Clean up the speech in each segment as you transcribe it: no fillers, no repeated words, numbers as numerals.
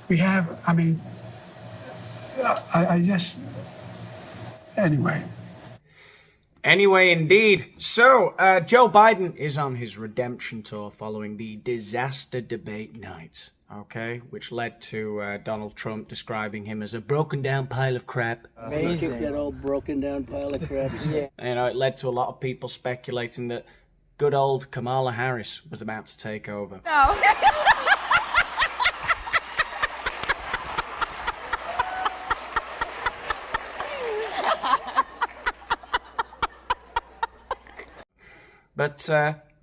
we have, I mean, I just, anyway. Anyway, indeed. So, Joe Biden is on his redemption tour following the disaster debate night, okay? Which led to Donald Trump describing him as a broken down pile of crap. Amazing. That old broken down pile of crap. Yeah. You know, it led to a lot of people speculating that good old Kamala Harris was about to take over. No. But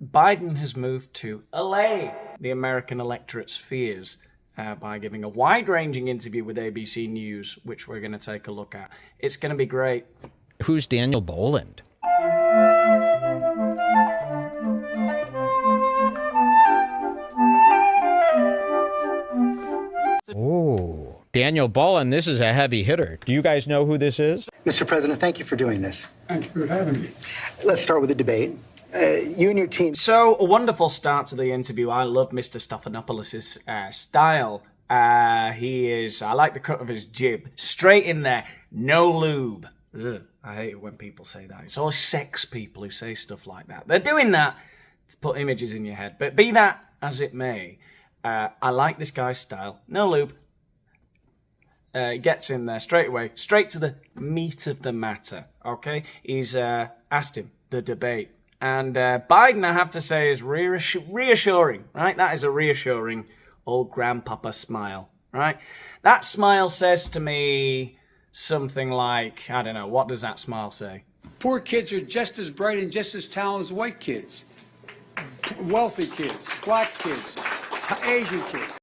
Biden has moved to allay the American electorate's fears by giving a wide-ranging interview with ABC News, which we're going to take a look at. It's going to be great. Who's Daniel Boland? Oh, Daniel Boland, this is a heavy hitter. Do you guys know who this is? Mr. President, thank you for doing this. Thank you for having me. Let's start with the debate. You and your team. So, a wonderful start to the interview. I love Mr. Stephanopoulos' style. I like the cut of his jib. Straight in there. No lube. Ugh, I hate it when people say that. It's always sex people who say stuff like that. They're doing that to put images in your head. But be that as it may, I like this guy's style. No lube. Gets in there straight away. Straight to the meat of the matter. Okay? He's asked him the debate. And Biden, I have to say, is reassuring, right? That is a reassuring old grandpapa smile, right? That smile says to me something like, I don't know, what does that smile say? Poor kids are just as bright and just as talented as white kids. Wealthy kids, black kids, Asian kids.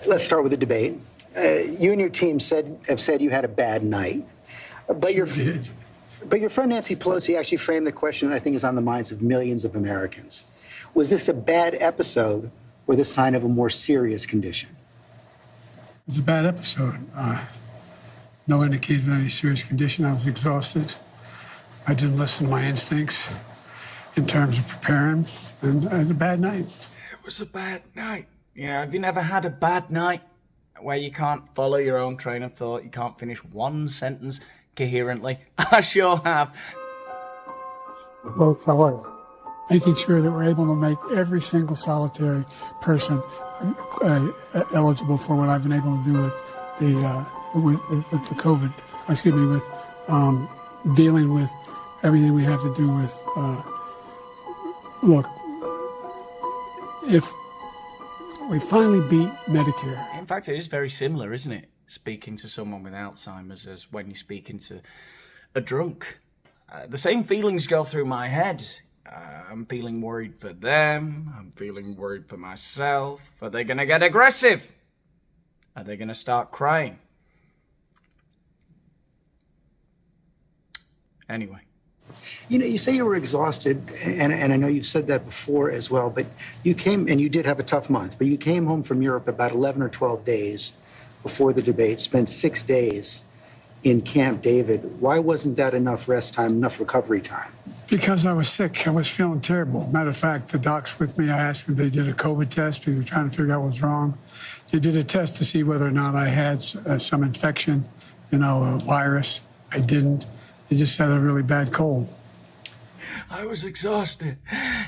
Let's start with the debate. You and your team have said you had a bad night. But your friend Nancy Pelosi actually framed the question that I think is on the minds of millions of Americans. Was this a bad episode or the sign of a more serious condition? It was a bad episode. No indication of any serious condition. I was exhausted. I didn't listen to my instincts in terms of preparing, and I had a bad night. It was a bad night. You know, have you never had a bad night where you can't follow your own train of thought, you can't finish one sentence coherently? I sure have. Both are making sure that we're able to make every single solitary person eligible for what I've been able to do with the COVID. Excuse me, with dealing with everything we have to do with. Look, if we finally beat Medicare. In fact, it is very similar, isn't it? Speaking to someone with Alzheimer's as when you're speaking to a drunk. The same feelings go through my head. I'm feeling worried for them. I'm feeling worried for myself. Are they going to get aggressive? Are they going to start crying? Anyway. You know, you say you were exhausted, and I know you've said that before as well, but you came, and you did have a tough month, but you came home from Europe about 11 or 12 days before the debate, spent 6 days in Camp David. Why wasn't that enough rest time, enough recovery time? Because I was sick. I was feeling terrible. Matter of fact, the docs with me, I asked if they did a COVID test because they were trying to figure out what was wrong. They did a test to see whether or not I had some infection, a virus. I didn't. They just had a really bad cold. I was exhausted.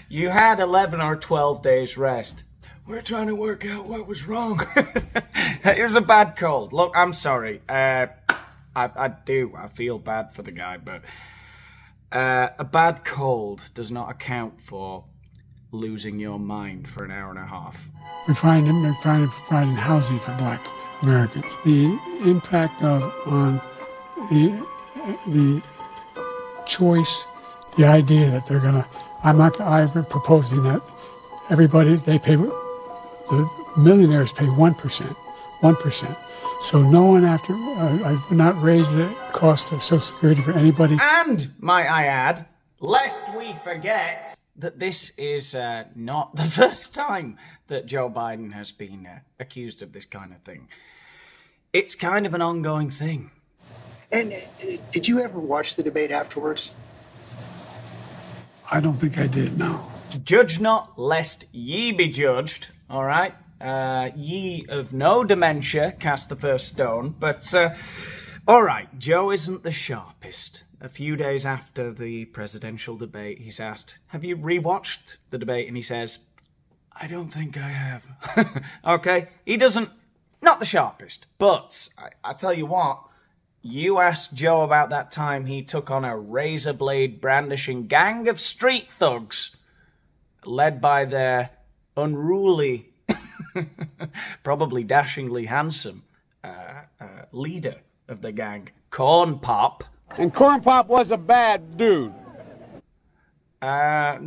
You had 11 or 12 days rest. We're trying to work out what was wrong. It was a bad cold. Look, I'm sorry. I feel bad for the guy, but a bad cold does not account for losing your mind for an hour and a half. We're trying to provide housing for Black Americans. The impact on the choice, the idea that they're gonna, I'm proposing that everybody, the millionaires pay 1%. So no one I would not raise the cost of Social Security for anybody. And, might I add, lest we forget that this is not the first time that Joe Biden has been accused of this kind of thing. It's kind of an ongoing thing. And did you ever watch the debate afterwards? I don't think I did, no. Judge not, lest ye be judged, all right? Ye of no dementia cast the first stone. But, all right, Joe isn't the sharpest. A few days after the presidential debate, he's asked, have you rewatched the debate? And he says, I don't think I have. Okay, he doesn't, not the sharpest. But, I tell you what, you asked Joe about that time he took on a razor blade brandishing gang of street thugs, led by their unruly, probably dashingly handsome leader of the gang, Corn Pop. And Corn Pop was a bad dude.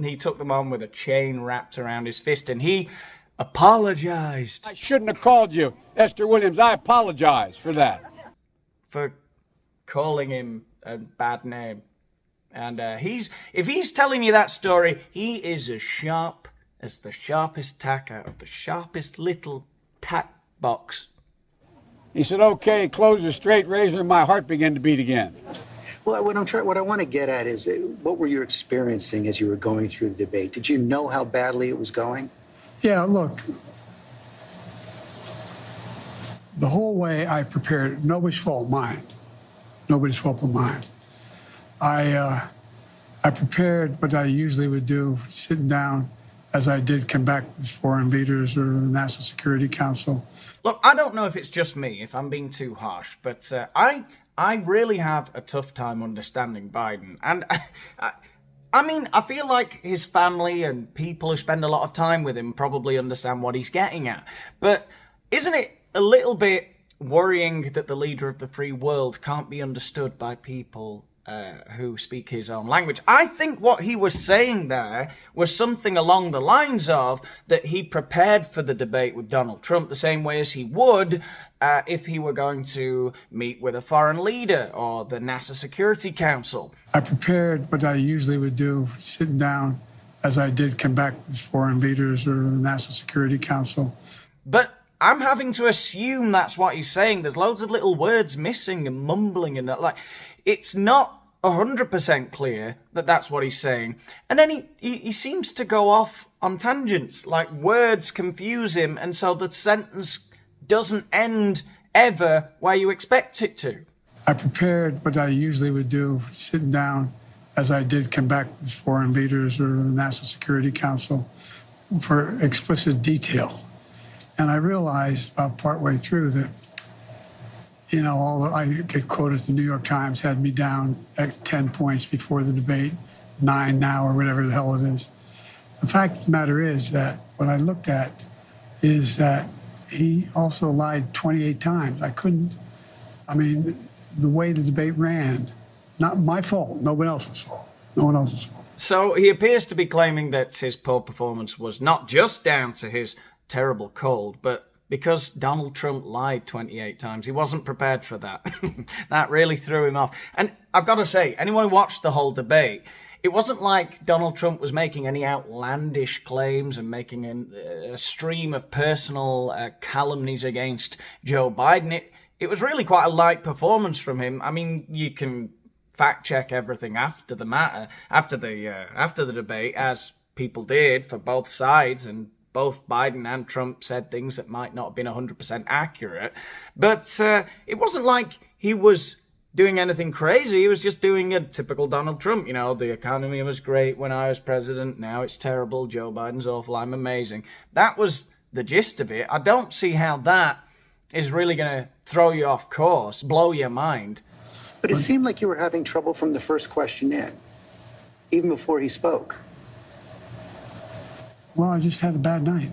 He took them on with a chain wrapped around his fist, and he apologized. I shouldn't have called you, Esther Williams. I apologize for that. For calling him a bad name. And if he's telling you that story, he is as sharp as the sharpest tack out of the sharpest little tack box. He said, okay, close the straight razor, and my heart began to beat again. Well, what I want to get at is what were you experiencing as you were going through the debate? Did you know how badly it was going? Yeah, look, the whole way I prepared, nobody's fault mine. Nobody's fault but mine. I prepared what I usually would do, sitting down, as I did come back with foreign leaders or the National Security Council. Look, I don't know if it's just me, if I'm being too harsh, but I really have a tough time understanding Biden. And I mean, I feel like his family and people who spend a lot of time with him probably understand what he's getting at. But isn't it a little bit worrying that the leader of the free world can't be understood by people who speak his own language? I think what he was saying there was something along the lines of that he prepared for the debate with Donald Trump the same way as he would if he were going to meet with a foreign leader or the NASA Security Council. I prepared what I usually would do, sitting down, as I did come back with foreign leaders or the National Security Council. But I'm having to assume that's what he's saying. There's loads of little words missing and mumbling and that. Like, it's not 100% clear that that's what he's saying. And then he seems to go off on tangents, like words confuse him, and so the sentence doesn't end ever where you expect it to. I prepared what I usually would do, sitting down, as I did come back with foreign leaders or the National Security Council, for explicit detail. And I realized about partway through that, you know, I get quoted, the New York Times had me down at 10 points before the debate, 9 now, or whatever the hell it is. The fact of the matter is that what I looked at is that he also lied 28 times. I mean, the way the debate ran, not my fault, no one else's fault. No one else's fault. So he appears to be claiming that his poor performance was not just down to his terrible cold, but because Donald Trump lied 28 times. He wasn't prepared for that. That really threw him off. And I've got to say, anyone who watched the whole debate, it wasn't like Donald Trump was making any outlandish claims and making a stream of personal calumnies against Joe Biden. It was really quite a light performance from him. I mean, you can fact check everything after the debate, as people did for both sides, and both Biden and Trump said things that might not have been 100% accurate. But it wasn't like he was doing anything crazy. He was just doing a typical Donald Trump. You know, the economy was great when I was president. Now it's terrible. Joe Biden's awful. I'm amazing. That was the gist of it. I don't see how that is really going to throw you off course, blow your mind. But it seemed like you were having trouble from the first question in, even before he spoke. Well, I just had a bad night.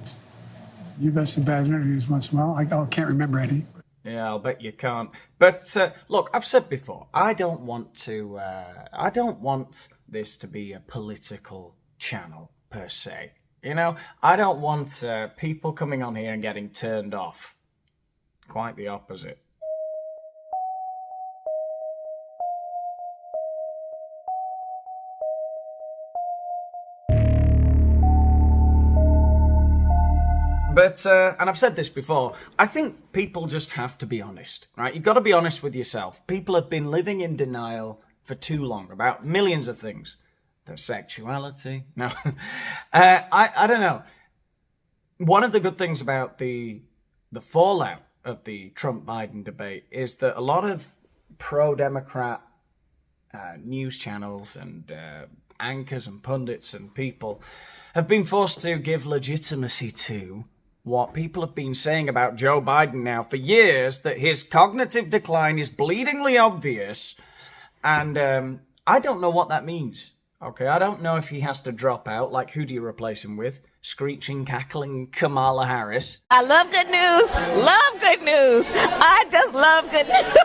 You've had some bad interviews once in a while. I can't remember any. Yeah, I'll bet you can't. But look, I've said before, I don't want this to be a political channel per se. You know, I don't want people coming on here and getting turned off. Quite the opposite. But, and I've said this before, I think people just have to be honest, right? You've got to be honest with yourself. People have been living in denial for too long about millions of things. their sexuality. No, I don't know. One of the good things about the fallout of the Trump-Biden debate is that a lot of pro-Democrat news channels and anchors and pundits and people have been forced to give legitimacy to what people have been saying about Joe Biden now for years, that his cognitive decline is bleedingly obvious, and I don't know what that means. Okay, I don't know if he has to drop out. Like, who do you replace him with? Screeching, cackling Kamala Harris? I love good news. Love good news. I just love good news.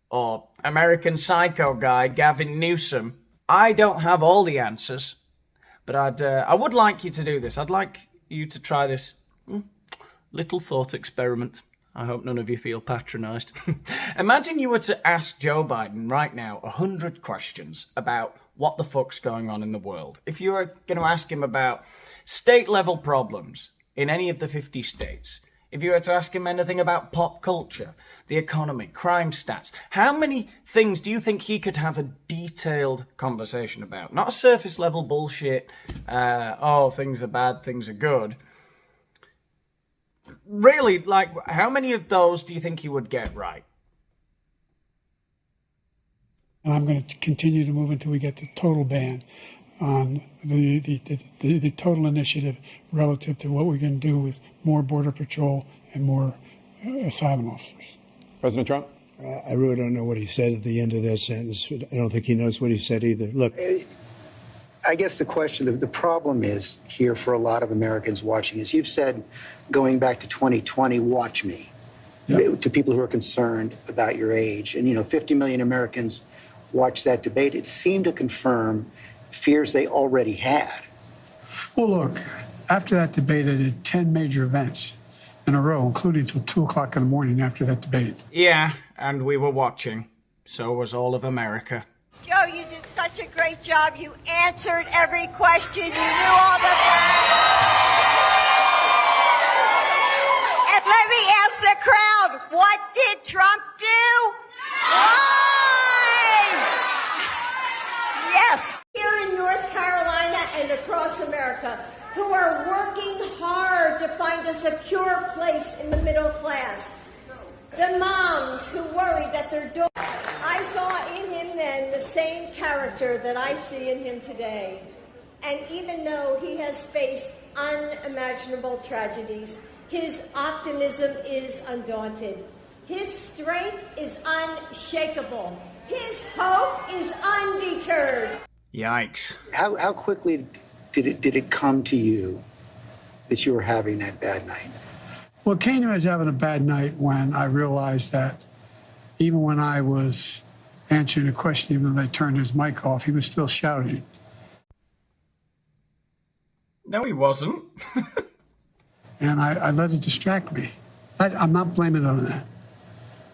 Or American Psycho guy Gavin Newsom? I don't have all the answers, but I would like you to do this. I'd like you to try this little thought experiment. I hope none of you feel patronised. Imagine you were to ask Joe Biden right now 100 questions about what the fuck's going on in the world. If you were going to ask him about state-level problems in any of the 50 states, if you were to ask him anything about pop culture, the economy, crime stats, how many things do you think he could have a detailed conversation about? Not a surface-level bullshit, things are bad, things are good. Really, like, how many of those do you think he would get right? And I'm going to continue to move until we get the total ban on the total initiative relative to what we're going to do with more Border Patrol and more asylum officers. President Trump? I really don't know what he said at the end of that sentence. I don't think he knows what he said either. Look, I guess the question, the problem is here for a lot of Americans watching is you've said, going back to 2020, watch me, to people who are concerned about your age. And, 50 million Americans watched that debate. It seemed to confirm fears they already had. Well, look, after that debate, I did 10 major events in a row, including till 2 o'clock in the morning after that debate. Yeah, and we were watching. So was all of America. Joe, you did such a great job. You answered every question. You knew all the... And let me ask the crowd, what did Trump do? Lie! Yes. Here in North Carolina and across America, who are working hard to find a secure place in the middle class. The moms who worry that their daughter... I saw in him then the same character that I see in him today. And even though he has faced unimaginable tragedies, his optimism is undaunted. His strength is unshakable. His hope is undeterred. Yikes. How quickly did it come to you that you were having that bad night? Well, it came to me as having a bad night when I realized that even when I was answering a question, even though they turned his mic off, he was still shouting. No, he wasn't. And I let it distract me. I'm not blaming it on that.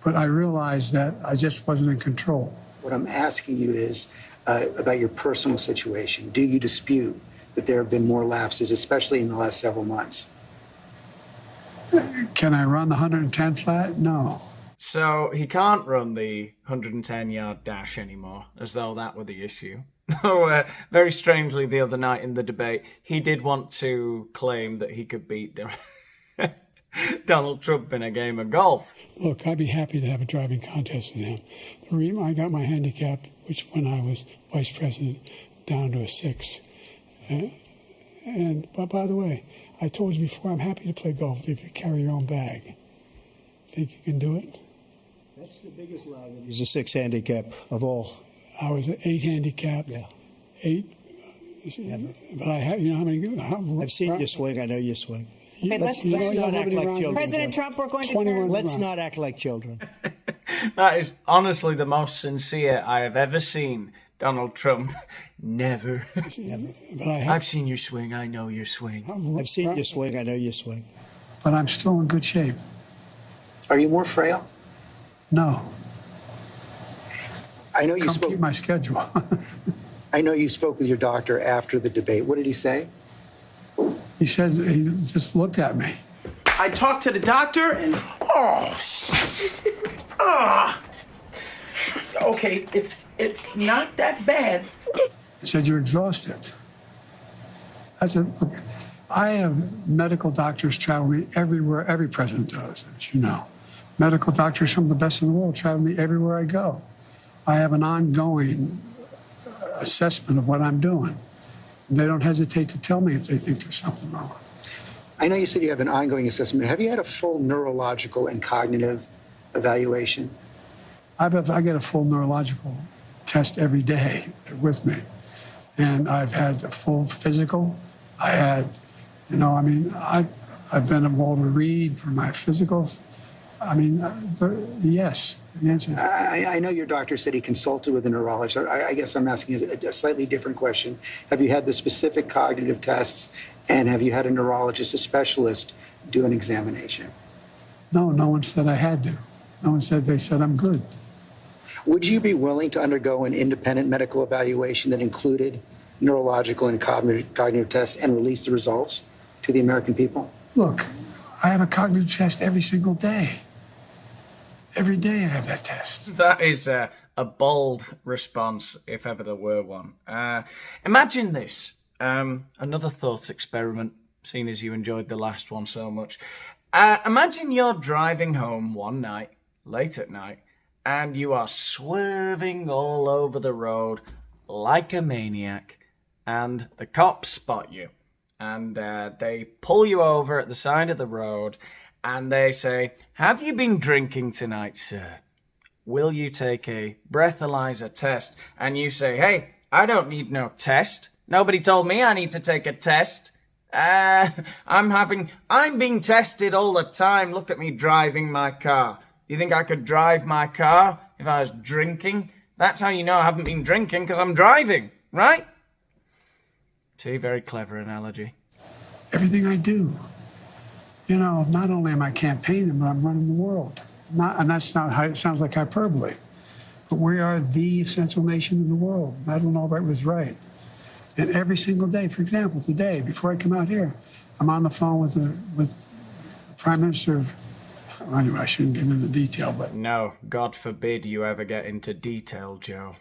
But I realized that I just wasn't in control. What I'm asking you is about your personal situation. Do you dispute that there have been more lapses, especially in the last several months? Can I run the 110 flat? No. So he can't run the 110-yard dash anymore, as though that were the issue. Though, very strangely, the other night in the debate, he did want to claim that he could beat Donald Trump in a game of golf. Look, I'd be happy to have a driving contest with him. The reason I got my handicap, which when I was vice president, down to a 6. But by the way, I told you before, I'm happy to play golf if you carry your own bag. Think you can do it? that's the biggest lie. He's a 6 handicap of all. I was an 8 handicap. Yeah. 8. But I have, you know how many? I've seen you swing. I know you swing. Okay, let's not act like children. President Trump, we're going to... Let's not act like children. That is honestly the most sincere I have ever seen Donald Trump. Never. But I've seen you swing. I know you swing. I've seen you swing. I know you swing. But I'm still in good shape. Are you more frail? No. I know you spoke. Keep my schedule. I know you spoke with your doctor after the debate. What did he say? He said he just looked at me. I talked to the doctor and okay, it's not that bad. and said, "You're exhausted." I said, "Look, I have medical doctors travel me everywhere, every president does, as you know. Medical doctors, some of the best in the world, travel me everywhere I go. I have an ongoing assessment of what I'm doing. They don't hesitate to tell me if they think there's something wrong." I know you said you have an ongoing assessment. Have you had a full neurological and cognitive evaluation? I get a full neurological test every day with me. And I've had a full physical. I had, I've been at Walter Reed for my physicals. Yes, the answer is. I know your doctor said he consulted with a neurologist. I guess I'm asking a slightly different question. Have you had the specific cognitive tests, and have you had a neurologist, a specialist, do an examination? No one said I had to. No one said, they said I'm good. Would you be willing to undergo an independent medical evaluation that included neurological and cognitive tests and release the results to the American people? Look, I have a cognitive test every single day. Every day I have that test. That is a bold response, if ever there were one. Imagine this. Another thought experiment, seeing as you enjoyed the last one so much. Imagine you're driving home one night, late at night, and you are swerving all over the road like a maniac, and the cops spot you, and they pull you over at the side of the road, and they say, "Have you been drinking tonight, sir? Will you take a breathalyzer test?" And you say, "Hey, I don't need no test. Nobody told me I need to take a test. I'm being tested all the time. Look at me driving my car. Do you think I could drive my car if I was drinking? That's how you know I haven't been drinking, because I'm driving, right?" See, very clever analogy. Everything I do. Not only am I campaigning, but I'm running the world. And that's not how it sounds like hyperbole. But we are the essential nation in the world. Madeleine Albright was right. And every single day, for example, today, before I come out here, I'm on the phone with the Prime Minister of, well, anyway, I shouldn't get into detail, but... No, God forbid you ever get into detail, Joe.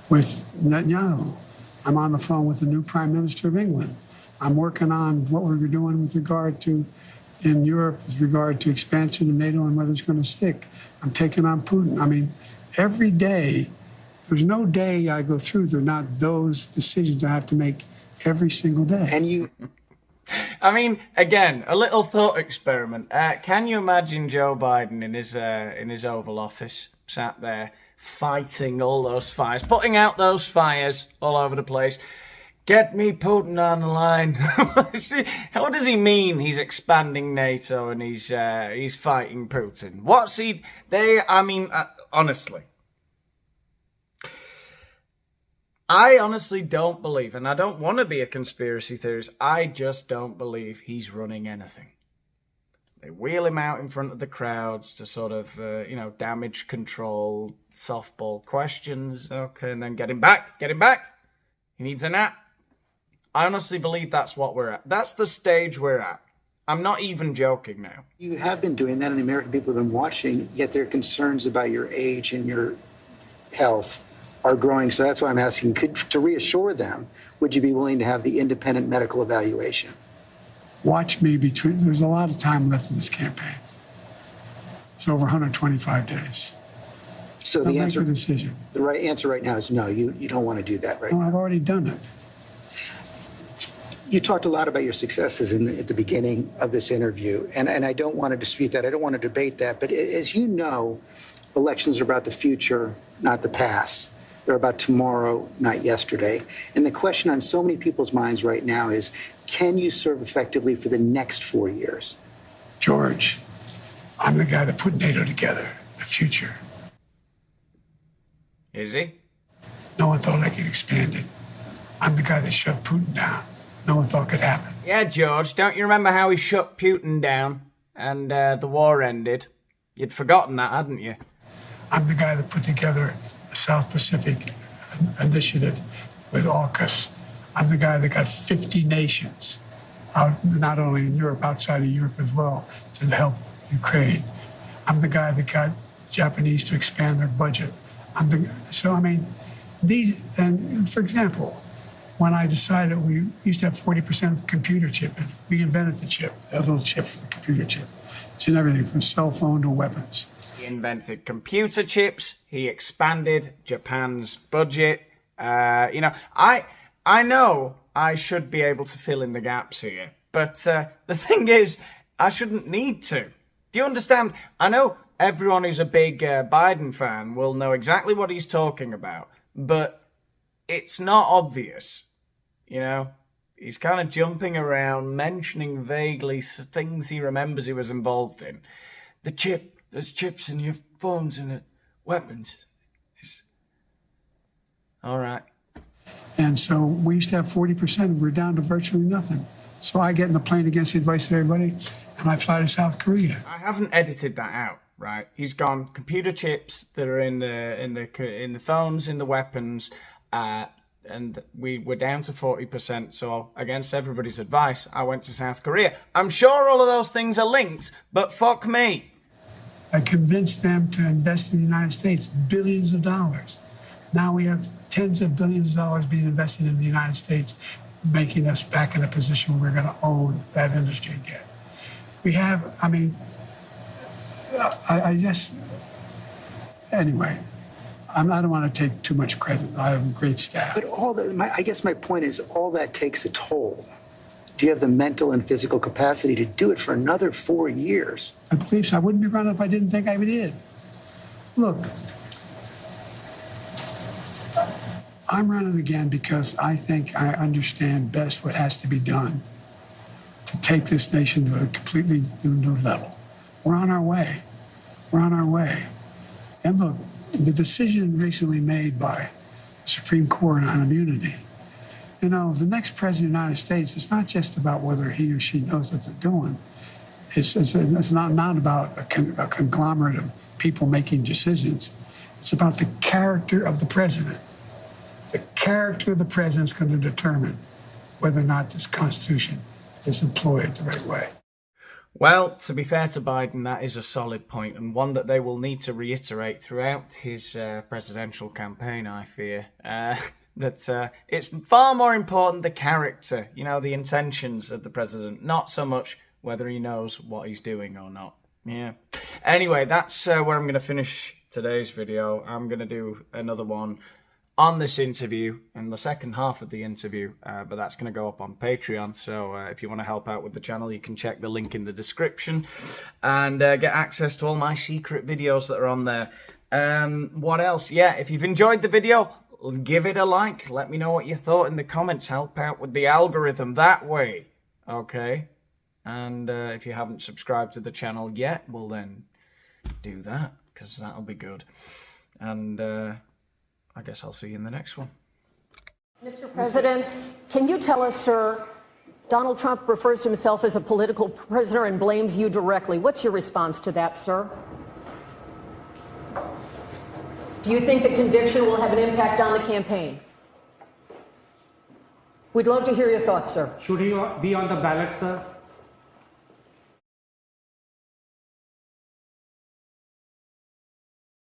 With Netanyahu. I'm on the phone with the new Prime Minister of England. I'm working on what we're doing with regard to, in Europe, with regard to expansion of NATO and whether it's going to stick. I'm taking on Putin. Every day, there's no day I go through, there are not those decisions I have to make every single day. And you... Again, a little thought experiment. Can you imagine Joe Biden in his Oval Office, sat there, fighting all those fires, putting out those fires all over the place? Get me Putin on the line. What does he mean? He's expanding NATO and he's fighting Putin. What's he? Honestly. I honestly don't believe, and I don't want to be a conspiracy theorist, I just don't believe he's running anything. They wheel him out in front of the crowds to sort of, damage control, softball questions, okay, and then get him back. He needs a nap. I honestly believe that's what we're at. That's the stage we're at. I'm not even joking now. You have been doing that, and the American people have been watching, yet their concerns about your age and your health are growing. So that's why I'm asking, to reassure them, would you be willing to have the independent medical evaluation? Watch me there's a lot of time left in this campaign. It's over 125 days. So the answer, decision. The right answer right now is no, you don't want to do that right now. No, I've already done it. You talked a lot about your successes at the beginning of this interview, and I don't want to dispute that. I don't want to debate that. But as you know, elections are about the future, not the past. They're about tomorrow, not yesterday. And the question on so many people's minds right now is, can you serve effectively for the next 4 years? George, I'm the guy that put NATO together, the future. Is he? No one thought I could expand it. I'm the guy that shut Putin down. No one thought it could happen. Yeah, George, don't you remember how he shut Putin down and the war ended? You'd forgotten that, hadn't you? I'm the guy that put together the South Pacific Initiative with AUKUS. I'm the guy that got 50 nations, out, not only in Europe, outside of Europe as well, to help Ukraine. I'm the guy that got Japanese to expand their budget. And for example, when I decided we used to have 40% of the computer chip in it, we invented the chip, that little chip for the computer chip. It's in everything from cell phone to weapons. He invented computer chips. He expanded Japan's budget. You know, I know I should be able to fill in the gaps here, but the thing is, I shouldn't need to. Do you understand? I know everyone who's a big Biden fan will know exactly what he's talking about, but it's not obvious, you know? He's kind of jumping around, mentioning vaguely things he remembers he was involved in. The chip, there's chips in your phones and weapons. All right. And so we used to have 40%, we're down to virtually nothing. So I get in the plane against the advice of everybody, and I fly to South Korea. I haven't edited that out, right? He's gone computer chips that are in the phones, in the weapons, and we were down to 40%. So against everybody's advice, I went to South Korea. I'm sure all of those things are linked, but fuck me. I convinced them to invest in the United States billions of dollars. Now we have tens of billions of dollars being invested in the United States, making us back in a position where we're going to own that industry again. We have, I mean, I just, anyway, I don't want to take too much credit. I have a great staff. But I guess my point is, all that takes a toll. Do you have the mental and physical capacity to do it for another 4 years? I believe so. I wouldn't be running if I didn't think I did. Look, I'm running again because I think I understand best what has to be done to take this nation to a completely new level. We're on our way. We're on our way. And look, the decision recently made by the Supreme Court on immunity, you know, the next president of the United States, it's not just about whether he or she knows what they're doing. It's not about a conglomerate of people making decisions. It's about the character of the president. The character of the president is going to determine whether or not this Constitution is employed the right way. Well, to be fair to Biden, that is a solid point, and one that they will need to reiterate throughout his presidential campaign, I fear. That it's far more important the character, you know, the intentions of the president, not so much whether he knows what he's doing or not. Yeah. Anyway, that's where I'm going to finish today's video. I'm going to do another one on this interview and the second half of the interview, but that's going to go up on Patreon. So if you want to help out with the channel, you can check the link in the description and get access to all my secret videos that are on there. What else? Yeah, if you've enjoyed the video, give it a like. Let me know what you thought in the comments. Help out with the algorithm that way. Okay? And if you haven't subscribed to the channel yet, well then do that, because that'll be good. And I guess I'll see you in the next one. Mr. President, can you tell us, sir, Donald Trump refers to himself as a political prisoner and blames you directly. What's your response to that, sir? Do you think the conviction will have an impact on the campaign? We'd love to hear your thoughts, sir. Should he be on the ballot, sir?